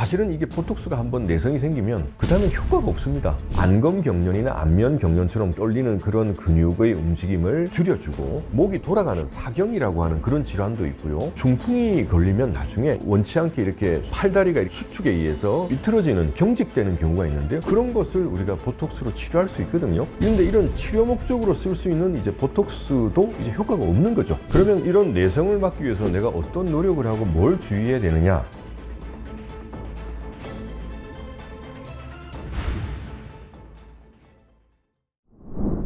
사실은 이게 보톡스가 한번 내성이 생기면 그 다음에 효과가 없습니다. 안검경련이나 안면경련처럼 떨리는 그런 근육의 움직임을 줄여주고 목이 돌아가는 사경이라고 하는 그런 질환도 있고요. 중풍이 걸리면 나중에 원치 않게 이렇게 팔다리가 수축에 의해서 비틀어지는 경직되는 경우가 있는데요. 그런 것을 우리가 보톡스로 치료할 수 있거든요. 그런데 이런 치료 목적으로 쓸 수 있는 이제 보톡스도 이제 효과가 없는 거죠. 그러면 이런 내성을 막기 위해서 내가 어떤 노력을 하고 뭘 주의해야 되느냐?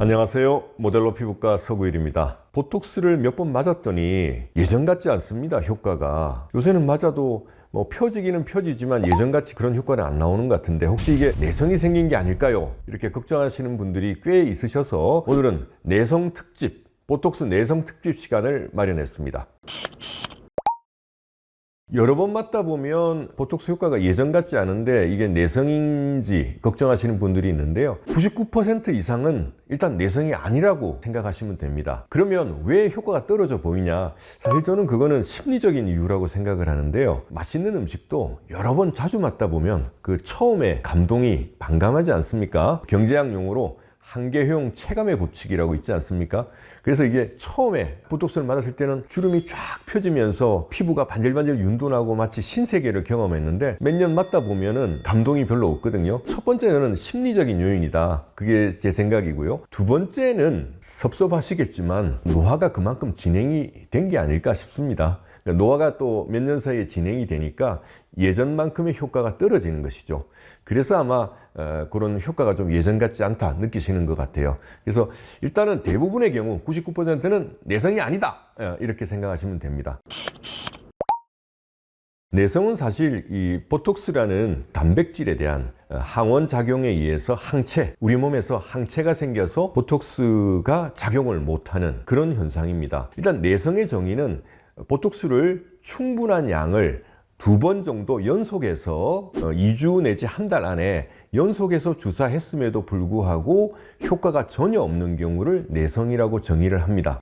안녕하세요. 모델로 피부과 서구일입니다. 보톡스를 몇 번 맞았더니 예전 같지 않습니다. 효과가. 요새는 맞아도 뭐 펴지기는 펴지지만 예전같이 그런 효과는 안 나오는 것 같은데 혹시 이게 내성이 생긴 게 아닐까요? 이렇게 걱정하시는 분들이 꽤 있으셔서 오늘은 내성 특집, 보톡스 내성 특집 시간을 마련했습니다. 여러 번 맞다 보면 보톡스 효과가 예전 같지 않은데 이게 내성인지 걱정하시는 분들이 있는데요. 99% 이상은 일단 내성이 아니라고 생각하시면 됩니다. 그러면 왜 효과가 떨어져 보이냐? 사실 저는 그거는 심리적인 이유라고 생각을 하는데요. 맛있는 음식도 여러 번 자주 맞다 보면 그 처음에 감동이 반감하지 않습니까? 경제학 용어로 한계효용 체감의 법칙이라고 있지 않습니까? 그래서 이게 처음에 보톡스를 맞았을 때는 주름이 쫙 펴지면서 피부가 반질반질 윤도나고 마치 신세계를 경험했는데 몇 년 맞다 보면은 감동이 별로 없거든요. 첫 번째는 심리적인 요인이다. 그게 제 생각이고요. 두 번째는 섭섭하시겠지만 노화가 그만큼 진행이 된 게 아닐까 싶습니다. 노화가 또 몇 년 사이에 진행이 되니까 예전만큼의 효과가 떨어지는 것이죠. 그래서 아마 그런 효과가 좀 예전 같지 않다 느끼시는 것 같아요. 그래서 일단은 대부분의 경우 99%는 내성이 아니다 이렇게 생각하시면 됩니다. 내성은 사실 이 보톡스라는 단백질에 대한 항원 작용에 의해서 항체, 우리 몸에서 항체가 생겨서 보톡스가 작용을 못하는 그런 현상입니다. 일단 내성의 정의는 보톡스를 충분한 양을 2번 정도 연속해서 2주 내지 한 달 안에 연속해서 주사했음에도 불구하고 효과가 전혀 없는 경우를 내성이라고 정의를 합니다.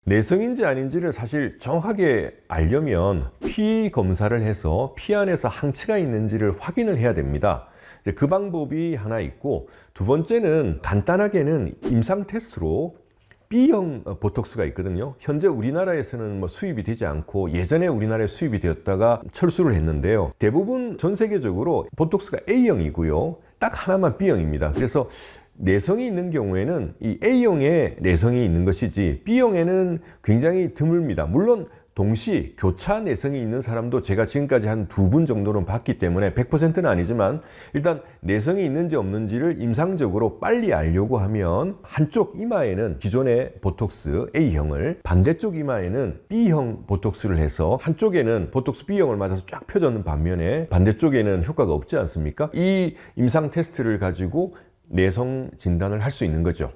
내성인지 아닌지를 사실 정확하게 알려면 피 검사를 해서 피 안에서 항체가 있는지를 확인을 해야 됩니다. 그 방법이 하나 있고, 두 번째는 간단하게는 임상 테스트로 B형 보톡스가 있거든요. 현재 우리나라에서는 뭐 수입이 되지 않고 예전에 우리나라에 수입이 되었다가 철수를 했는데요. 대부분 전 세계적으로 보톡스가 A형이고요. 딱 하나만 B형입니다. 그래서 내성이 있는 경우에는 이 A형에 내성이 있는 것이지 B형에는 굉장히 드뭅니다. 물론 동시 교차 내성이 있는 사람도 제가 지금까지 한 2분 정도는 봤기 때문에 100%는 아니지만 일단 내성이 있는지 없는지를 임상적으로 빨리 알려고 하면 한쪽 이마에는 기존의 보톡스 A형을, 반대쪽 이마에는 B형 보톡스를 해서 한쪽에는 보톡스 B형을 맞아서 쫙 펴졌는 반면에 반대쪽에는 효과가 없지 않습니까? 이 임상 테스트를 가지고 내성 진단을 할 수 있는 거죠.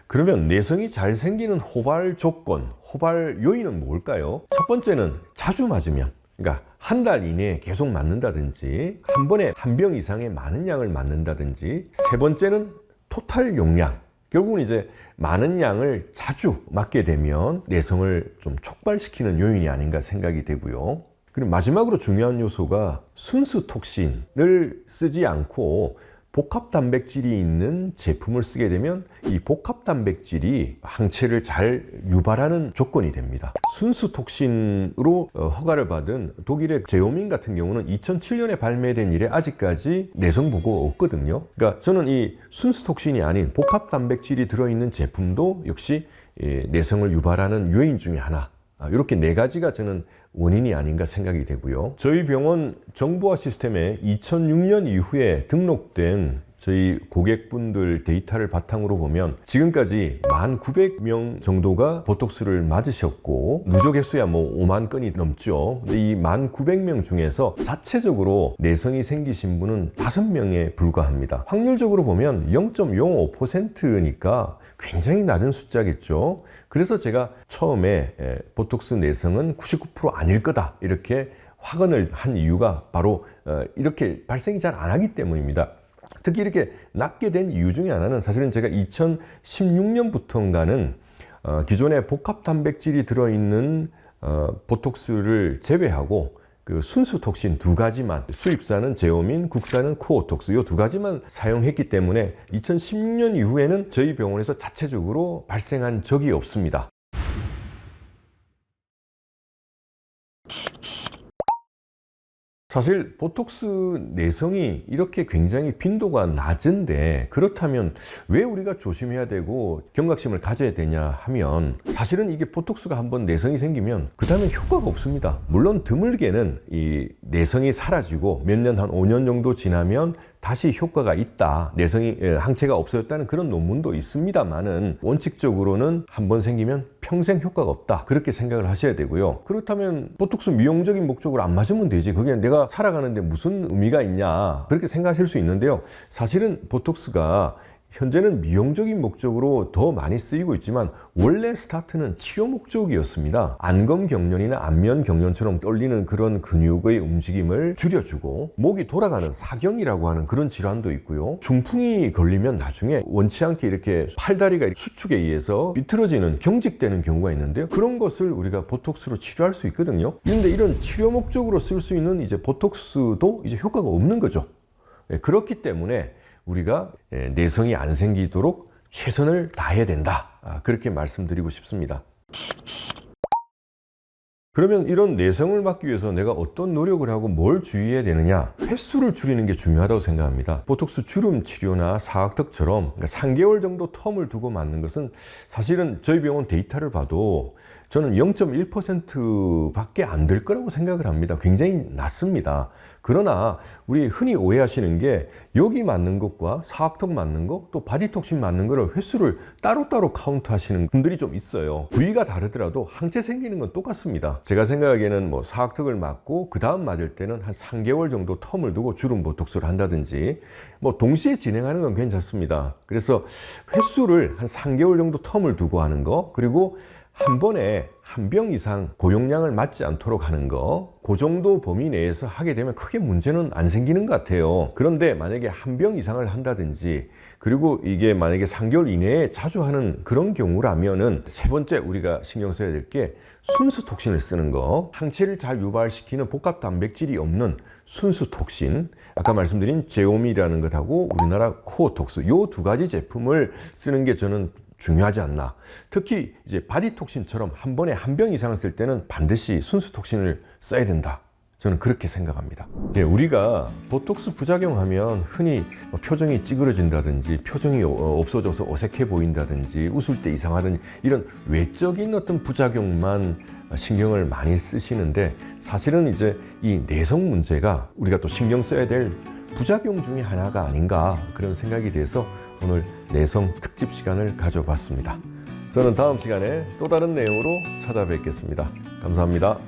그러면 내성이 잘 생기는 호발 조건, 호발 요인은 뭘까요? 첫 번째는 자주 맞으면, 그러니까 한 달 이내에 계속 맞는다든지, 한 번에 한 병 이상의 많은 양을 맞는다든지, 세 번째는 토탈 용량. 결국은 이제 많은 양을 자주 맞게 되면 내성을 좀 촉발시키는 요인이 아닌가 생각이 되고요. 그리고 마지막으로 중요한 요소가 순수 톡신을 쓰지 않고 복합 단백질이 있는 제품을 쓰게 되면 이 복합 단백질이 항체를 잘 유발하는 조건이 됩니다. 순수 톡신으로 허가를 받은 독일의 제오민 같은 경우는 2007년에 발매된 이래 아직까지 내성 보고가 없거든요. 그러니까 저는 이 순수 톡신이 아닌 복합 단백질이 들어있는 제품도 역시 내성을 유발하는 요인 중에 하나, 이렇게 4가지가 저는 원인이 아닌가 생각이 되고요. 저희 병원 정보화 시스템에 2006년 이후에 등록된 저희 고객분들 데이터를 바탕으로 보면 지금까지 1,900명 정도가 보톡스를 맞으셨고 누적 횟수야 뭐 5만 건이 넘죠. 근데 이 1,900명 중에서 자체적으로 내성이 생기신 분은 5명에 불과합니다. 확률적으로 보면 0.05%니까 굉장히 낮은 숫자겠죠. 그래서 제가 처음에 보톡스 내성은 99% 아닐 거다 이렇게 확언을 한 이유가 바로 이렇게 발생이 잘 안 하기 때문입니다. 특히 이렇게 낮게 된 이유 중에 하나는 사실은 제가 2016년부터인가는 기존에 복합 단백질이 들어있는 보톡스를 제외하고 그 순수 톡신 두 가지만, 수입사는 제오민, 국산은 코어톡스, 이 두 가지만 사용했기 때문에 2010년 이후에는 저희 병원에서 자체적으로 발생한 적이 없습니다. 사실 보톡스 내성이 이렇게 굉장히 빈도가 낮은데, 그렇다면 왜 우리가 조심해야 되고 경각심을 가져야 되냐 하면, 사실은 이게 보톡스가 한번 내성이 생기면 그 다음에 효과가 없습니다. 물론 드물게는 이 내성이 사라지고 몇 년, 한 5년 정도 지나면 다시 효과가 있다, 내성이 항체가 없어졌다는 그런 논문도 있습니다만은, 원칙적으로는 한번 생기면 평생 효과가 없다, 그렇게 생각을 하셔야 되고요. 그렇다면 보톡스 미용적인 목적으로 안 맞으면 되지, 그게 내가 살아가는데 무슨 의미가 있냐, 그렇게 생각하실 수 있는데요. 사실은 보톡스가 현재는 미용적인 목적으로 더 많이 쓰이고 있지만, 원래 스타트는 치료 목적이었습니다. 안검 경련이나 안면 경련처럼 떨리는 그런 근육의 움직임을 줄여주고, 목이 돌아가는 사경이라고 하는 그런 질환도 있고요. 중풍이 걸리면 나중에 원치 않게 이렇게 팔다리가 수축에 의해서 비틀어지는, 경직되는 경우가 있는데요. 그런 것을 우리가 보톡스로 치료할 수 있거든요. 그런데 이런 치료 목적으로 쓸 수 있는 이제 보톡스도 이제 효과가 없는 거죠. 그렇기 때문에 우리가 내성이 안 생기도록 최선을 다해야 된다, 그렇게 말씀드리고 싶습니다. 그러면 이런 내성을 막기 위해서 내가 어떤 노력을 하고 뭘 주의해야 되느냐? 횟수를 줄이는 게 중요하다고 생각합니다. 보톡스 주름 치료나 사각턱처럼 3개월 정도 텀을 두고 맞는 것은, 사실은 저희 병원 데이터를 봐도 저는 0.1%밖에 안 될 거라고 생각을 합니다. 굉장히 낮습니다. 그러나 우리 흔히 오해하시는 게, 여기 맞는 것과 사각턱 맞는 것, 또 바디톡신 맞는 거를 횟수를 따로따로 카운트하시는 분들이 좀 있어요. 부위가 다르더라도 항체 생기는 건 똑같습니다. 제가 생각하기에는 뭐 사각턱을 맞고 그 다음 맞을 때는 한 3개월 정도 텀을 두고 주름 보톡스를 한다든지, 뭐 동시에 진행하는 건 괜찮습니다. 그래서 횟수를 한 3개월 정도 텀을 두고 하는 거, 그리고 한 번에 한 병 이상 고용량을 맞지 않도록 하는 거, 그 정도 범위 내에서 하게 되면 크게 문제는 안 생기는 것 같아요. 그런데 만약에 한 병 이상을 한다든지, 그리고 이게 만약에 3개월 이내에 자주 하는 그런 경우라면은, 세 번째 우리가 신경 써야 될 게 순수 톡신을 쓰는 거. 항체를 잘 유발시키는 복합 단백질이 없는 순수 톡신, 아까 말씀드린 제오미라는 것하고 우리나라 코어톡스, 이 두 가지 제품을 쓰는 게 저는 중요하지 않나. 특히 이제 바디톡신처럼 한 번에 한 병 이상을 쓸 때는 반드시 순수 톡신을 써야 된다, 저는 그렇게 생각합니다. 우리가 보톡스 부작용하면 흔히 표정이 찌그러진다든지, 표정이 없어져서 어색해 보인다든지, 웃을 때 이상하든지, 이런 외적인 어떤 부작용만 신경을 많이 쓰시는데, 사실은 이제 이 내성 문제가 우리가 또 신경 써야 될 부작용 중에 하나가 아닌가, 그런 생각이 돼서 오늘 내성 특집 시간을 가져봤습니다. 저는 다음 시간에 또 다른 내용으로 찾아뵙겠습니다. 감사합니다.